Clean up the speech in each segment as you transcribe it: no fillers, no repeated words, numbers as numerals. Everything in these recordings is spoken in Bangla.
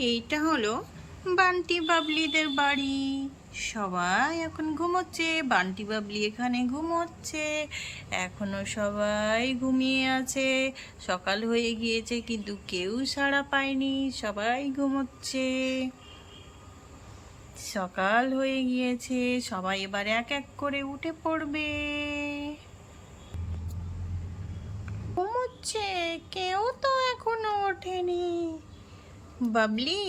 এইটা হলো বান্টি বাবলিদের বাড়ি। সবাই এখন ঘুমোচ্ছে, বান্টি বাবলি এখানে ঘুমোচ্ছে। এখনো সবাই ঘুমিয়ে আছে। সকাল হয়ে গিয়েছে কিন্তু কেউ সাড়া পায়নি, সবাই ঘুমোচ্ছে। সকাল হয়ে গিয়েছে, সবাই এবার এক এক করে উঠে পড়বে। ঘুমোচ্ছে, কেউ তো এখনো ওঠেনি। বাবলি,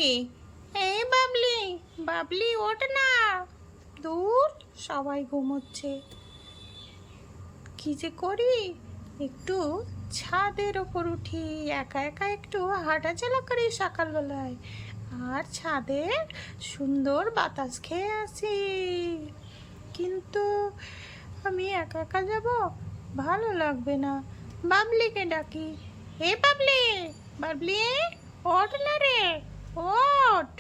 এই বাবলি, বাবলি ওঠ না। দূর, সবাই ঘুমোচ্ছে। কি যে করি, একটু ছাদের ওপর উঠি, একা একা একটু হাঁটাচলা করি সকালবেলায়, আর ছাদের সুন্দর বাতাস খেয়ে আসি। কিন্তু আমি একা একা যাব, ভালো লাগবে না। বাবলিকে ডাকি, হে বাবলি, বাবলি ওঠ না রে, ওঠ।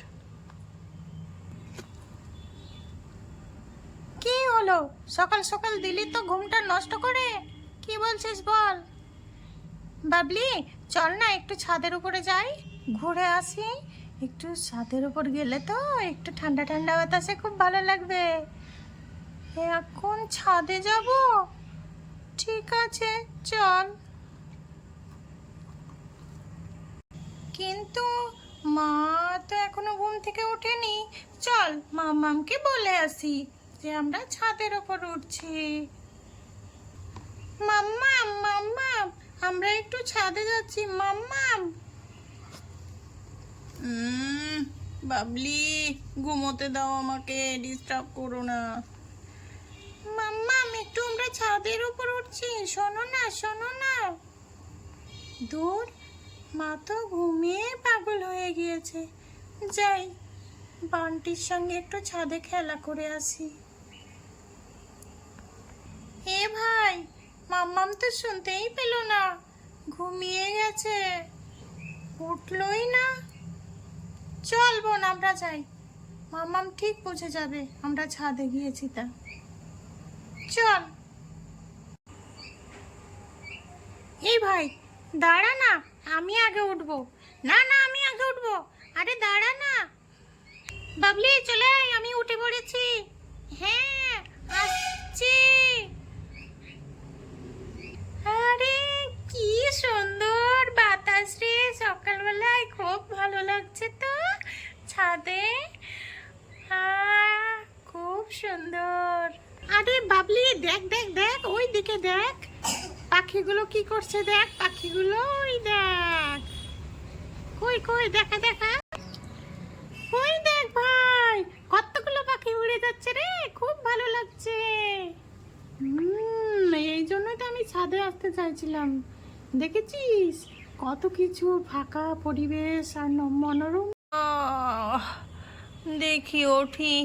কি হলো, সকাল সকাল দিলি তো ঘুমটা নষ্ট করে? কি বলছিস বল। বাবলি, চল না একটু ছাদের উপরে যাই, ঘুরে আসি। একটু ছাদের উপর গেলে তো একটু ঠান্ডা ঠান্ডা বাতাসে খুব ভালো লাগবে। এখন ছাদে যাব? ঠিক আছে, চল। কিন্তু মা তো এখনো ঘুম থেকে ওঠেনি। চল মাম্মামকে বলে আসি যে আমরা ছাদের ওপর উঠছি। মাম্মাম, মাম্মাম, আমরা একটু ছাদে যাচ্ছি মাম্মাম। বাবলি, ঘুমোতে দাও, আমাকে ডিস্টার্ব করো না। মাম্মাম, একটু আমরা ছাদের উপর উঠছি, শোনো না, শোনো না। দূর, মা তো ঘুমিয়ে পাগল হয়ে গিয়েছে। যাই, বান্টির সঙ্গে একটু ছাদে খেলা করে আসি। এ ভাই, মাম্মাম তো শুনতেই পেল না, ঘুমিয়ে গেছে, উঠলই না। চল বোন, আমরা যাই, মাম্মাম ঠিক বুঝে যাবে আমরা ছাদে গিয়েছি তা। চল। এই ভাই, দাঁড়া না, আমি আগে উঠবো। না না, আমি আগে উঠবো। আরে দাঁড়া না। বাবলি চলে আয়, আমি উঠে পড়েছি। হ্যাঁ, আসছি। আরে কি সুন্দর বাতাস রে, সকালবেলায় খুব ভালো লাগছে তো ছাদে। খুব সুন্দর। আরে বাবলি, দেখ দেখ দেখ, ওই দিকে দেখ, পাখিগুলো কি করছে দেখ, পাখিগুলো ওই দেখ। কই কই, দেখা দেখা। ওই দেখ ভাই, কতগুলো পাখি উড়ে যাচ্ছে রে, খুব ভালো লাগছে। এই জন্যই তো আমি ছাদে আসতে চাইছিলাম। দেখেছিস কত কিছু, ফাঁকা পরিবেশ আর মনোরম। দেখি ওঠি,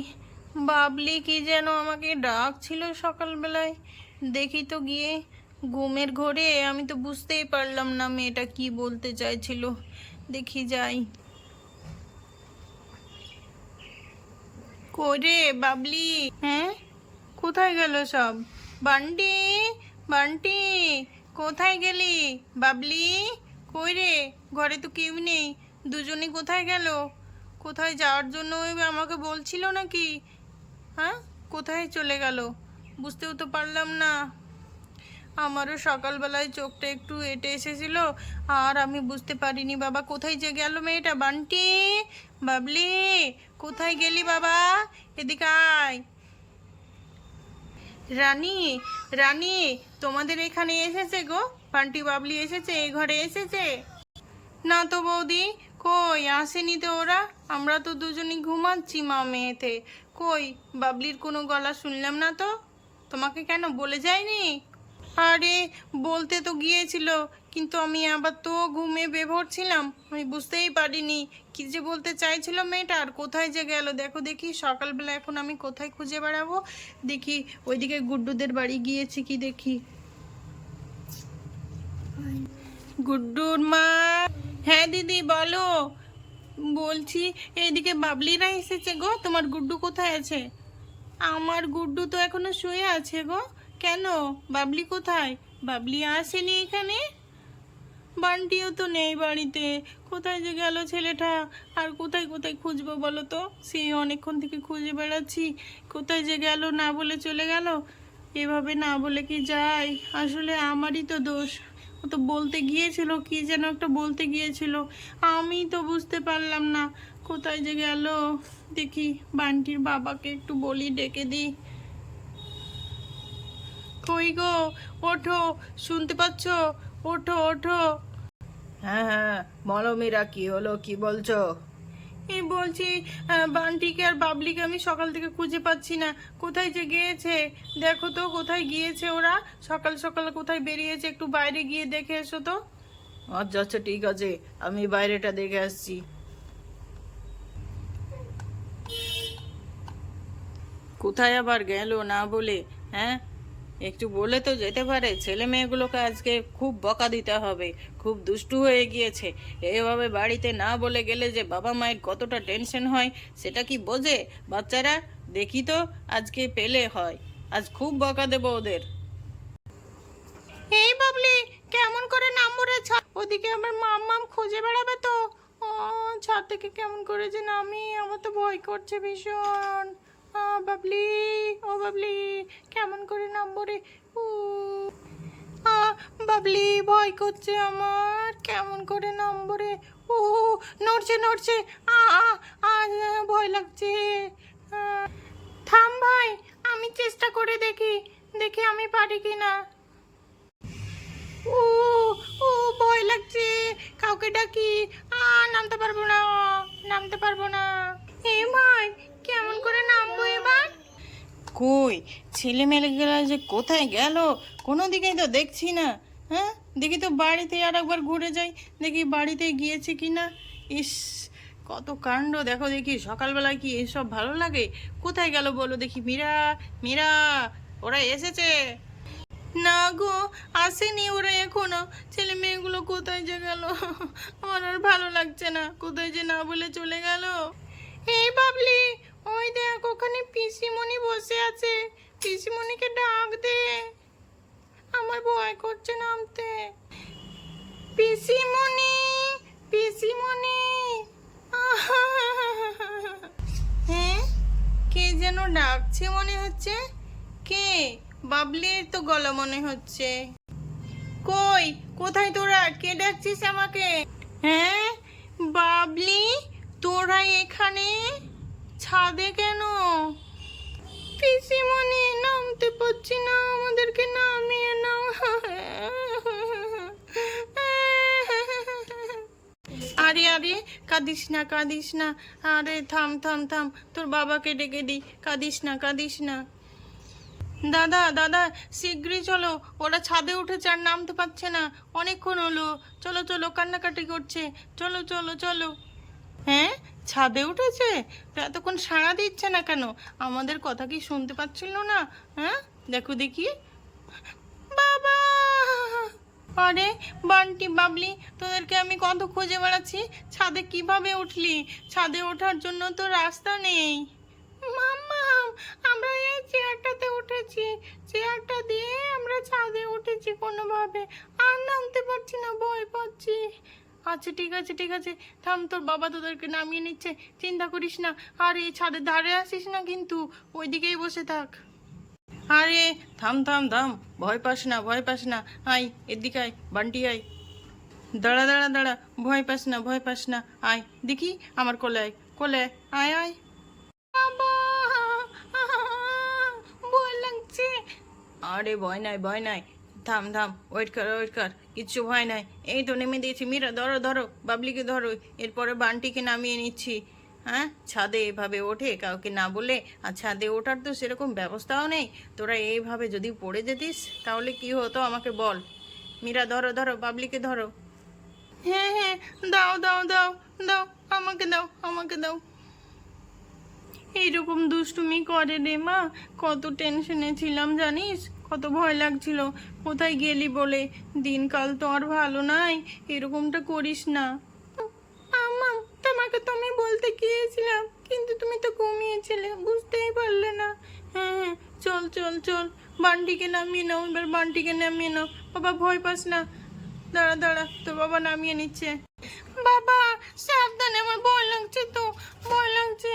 বাবলি কি যেন আমাকে ডাকছিল সকালবেলায়, দেখি তো গিয়ে। ঘুমের ঘোরে আমি তো বুঝতেই পারলাম না মেয়েটা কি বলতে চাইছিল। দেখি যাই। করে বাবলি, হ্যাঁ, কোথায় গেল সব? বান্টি, বান্টি, কোথায় গেলি? বাবলি, কই রে? ঘরে তো কেউ নেই, দুজনে কোথায় গেল? কোথায় যাওয়ার জন্য ওই আমাকে বলছিল নাকি? হ্যাঁ, কোথায় চলে গেল? বুঝতেও তো পারলাম না। আমারও সকালবেলায় চোখটা একটু এঁটে এসেছিল, আর আমি বুঝতে পারিনি। বাবা, কোথায় যে গেল মেয়েটা? বান্টি, বাবলি, কোথায় গেলি বাবা? এদিকে আয়। রানী, রানী, তোমাদের এখানে এসেছে গো, বান্টি বাবলি এসেছে, এই ঘরে এসেছে? না তো বৌদি, কই আসেনি তো ওরা। আমরা তো দুজনই ঘুমাচ্ছি মা মেয়েতে। কই বাবলির কোনো গলা শুনলাম না তো। তোমাকে কেন বলে যায়নি? আরে বলতে তো গিয়েছিল, কিন্তু আমি আবার তো ঘুমে বেভোর ছিলাম, আমি বুঝতেই পারিনি কি যে বলতে চাইছিল মেয়েটা, আর কোথায় যে গেল। দেখো দেখি, সকালবেলা এখন আমি কোথায় খুঁজে বেড়াবো। দেখি ওইদিকে গুড্ডুদের বাড়ি গিয়েছি কি দেখি। গুড্ডুর মা। হ্যাঁ দিদি বলো। বলছি এইদিকে বাবলিরা এসেছে গো, তোমার গুড্ডু কোথায় আছে? আমার গুড্ডু তো এখনো শুয়ে আছে গো। কেন, বাবলি কোথায়? বাবলি আসেনি এখানে। বান্টিও তো নেই বাড়িতে, কোথায় যে গেল ছেলেটা? আর কোথায় কোথায় খুঁজবো বলো তো? সেই অনেকক্ষণ থেকে খুঁজে বেড়াচ্ছি, কোথায় যে গেল, না বলে চলে গেল। এভাবে না বলে কি যায়? আসলে আমারই তো দোষ। ও তো বলতে গিয়েছিল, কি যেন একটা বলতে গিয়েছিল, আমি তো বুঝতে পারলাম না কোথায় যে গেল। দেখি বান্টির বাবাকে একটু বলি, ডেকে দিই। কই গো, ওঠো, শুনতে পাচ্ছো? ওঠো ওঠো। হ্যাঁ হ্যাঁ, বলো মীরা, কি হলো, কি বলছো? এই বলছি, বান্টিকে আর বাবলিকে আমি সকাল থেকে খুঁজে পাচ্ছি না, কোথায় যে গিয়েছে? দেখো তো কোথায় গিয়েছে ওরা, সকাল সকাল কোথায় বেরিয়েছে, একটু বাইরে গিয়ে দেখে এসো তো। আচ্ছা আচ্ছা, ঠিক আছে, আমি বাইরেটা দেখে আসছি। কোথায় আবার গেল না বলে? হ্যাঁ, একটু বলে তো যেতে পারে। ছেলে মেয়েগুলোকে আজকে খুব বকা দিতে হবে, খুব দুষ্টু হয়ে গিয়েছে। এভাবে বাড়িতে না বলে গেলে যে বাবা মায়ের কতটা টেনশন হয় সেটা কি বোঝে বাচ্চারা? দেখি তো আজকে পেলে হয়, আজ খুব বকা দেবো ওদের। এই বাবলি, কেমন করে নামবো রে ছাদ? ওদিকে আমার মাম খুঁজে বেড়াবে তো। ও, ছাদ থেকে কেমন করে যে নামি, আমার তো ভয় করছে ভীষণ। বাবলি, ও বাবলি, কেমন করে নামবো রে? ও বাবলি, ভয় করছে আমার, কেমন করে নামবো রে? ও, নড়ছে নড়ছে, আ আ আ, ভয় লাগছে। থাম ভাই, আমি চেষ্টা করে দেখি, দেখি আমি পারি কিনা। ও, ও, ভয় লাগছে, কাউকে ডাকি। নামতে পারবো না, নামতে পারবো না। এ ভাই, কেমন করে নামবো এবার? কই ছেলে মেয়েগুলো যে কোথায় গেল, কোনো দিকেই তো দেখছি না। হ্যাঁ, দেখি তো বাড়িতে আর একবার ঘুরে যাই, দেখি বাড়িতে গিয়েছে কি না। ইস, কত কাণ্ড! দেখো দেখি, সকালবেলায় কি এসব ভালো লাগে? কোথায় গেল বলো দেখি? মীরা, মীরা, ওরা এসেছে? না গো, আসেনি ওরা এখনো। ছেলে মেয়েগুলো কোথায় যে গেল, আমার আর ভালো লাগছে না, কোথায় যে না বলে চলে গেল। এই বাবলি, ওই দেখ ওখানে পিসিমণি বসে আছে, পিসিমণিকে ডাক দে, আমার ভয় করছে নামতে। পিসিমণি, পিসিমণি। হ্যাঁ, কে যেন ডাকছে মনে হচ্ছে। কে? বাবলির তো গলা মনে হচ্ছে। কই, কোথায় তোরা? কে ডাকছিস আমাকে? হ্যাঁ, বাবলি, তোরা এখানে ছাদে কেন? পিসিমণি, নামতে পারছি না, আমাদেরকে নামিয়ে নাও। আরে আরে, কাঁদিস না কাঁদিস না। আরে থাম থাম থাম, তোর বাবাকে ডেকে দি, কাঁদিস না কাঁদিস না। দাদা দাদা, শীঘ্রই চলো, ওরা ছাদে উঠেছে আর নামতে পারছে না, অনেকক্ষণ হলো। চলো চলো, কান্নাকাটি করছে, চলো চলো চলো। হ্যাঁ, ছাদে উঠেছে? তো এতক্ষণ সাড়া দিচ্ছে না কেন? আমাদের কথা কি শুনতে পাচ্ছিল না? হ্যাঁ, দেখো দেখি। বাবা! আরে বান্টি, বাবলি, তোদেরকে আমি কত খুঁজে বেড়াচ্ছি, ছাদে কিভাবে উঠলি? ছাদে ওঠার জন্য তো রাস্তা নেই। মাম্মাম, আমরা এই চেয়ারটাতে উঠেছি, চেয়ারটা দিয়ে আমরা ছাদে উঠেছি কোনোভাবে, আর নামতে পারছি না, ভয় পাচ্ছি। আচ্ছা ঠিক আছে ঠিক আছে, থাম, তোর বাবা তোদেরকে নামিয়ে নিচ্ছে, চিন্তা করিস না। আর এই ছাদের ধারে আসিস না কিন্তু, ওইদিকেই বসে থাক। আরে থাম থাম থাম, ভয় পাস না, ভয় পাস না। আয় এদিকে আয়, বান্টি আয়। দাঁড়া দাঁড়া দাঁড়া, ভয় পাস না, ভয় পাস না। আয় দেখি, আমার কোলে আয়, কোলে আয়, আয় আয়। বাবা, ভয় লাগছে। আরে ভয় নাই, ভয় নাই, থাম থাম, ওয়েট কর, ওয়েট কর, কিচ্ছু ভয় নাই। এই তো নেমে দিয়েছি। মীরা, ধরো ধরো, বাবলিকে ধরো, এরপরে বান্টিকে নামিয়ে নিচ্ছি। হ্যাঁ, ছাদে এভাবে ওঠে কাউকে না বলে? আর ছাদে ওঠার তো সেরকম ব্যবস্থাও নেই। তোরা এইভাবে যদি পড়ে যেতিস তাহলে কি হতো আমাকে বল। মীরা, ধরো ধরো, বাবলিকে ধরো। হ্যাঁ হ্যাঁ, দাও দাও দাও দাও, আমাকে দাও আমাকে দাও। এইরকম দুষ্টুমি করে রে মা, কত টেনশনে ছিলাম জানিস, কত ভয় লাগছিল, কোথায় গেলি বলে। দিনকাল তো আর ভালো নাই, এরকমটা করিস না। আম্মা, তোমাকে তো আমি বলতে গিয়েছিলাম, কিন্তু তুমি তো ঘুমিয়েছিলে, বুঝতেই পারলে না। হ্যাঁ হ্যাঁ, চল চল চল, বান্টিকে নামিয়ে নাও, এবার বান্টিকে নামিয়ে নাও। বাবা, ভয় পাস না, দাঁড়া দাঁড়া, তোর বাবা নামিয়ে নিচ্ছে। বাবা সাবধানে, আমার ভয় লাগছে তো, ভয় লাগছে।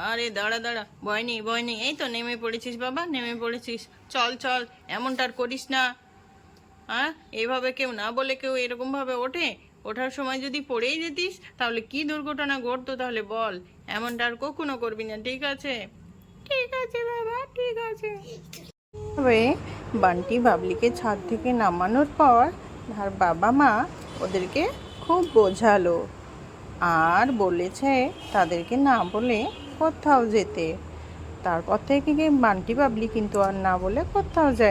আরে দাঁড়া দাঁড়া, ভয় নেই ভয় নেই, এই তো নেমে পড়েছিস বাবা, নেমে পড়েছিস। চল চল, এমনটা আর করিস না। হ্যাঁ, এইভাবে কেউ না বলে কেউ এরকমভাবে ওঠে? ওঠার সময় যদি পড়েই যেতিস তাহলে কি দুর্ঘটনা ঘটতো তাহলে বল। এমনটা আর কখনো করবি না, ঠিক আছে? ঠিক আছে বাবা, ঠিক আছে। তবে বান্টি বাবলিকে ছাদ থেকে নামানোর পর তার বাবা মা ওদেরকে খুব বোঝালো আর বলেছে তাদেরকে না বলে কোথাও যেতে। তারপর থেকে বান্টি বাবলি কিন্তু আর না বলে কোথাও যায়।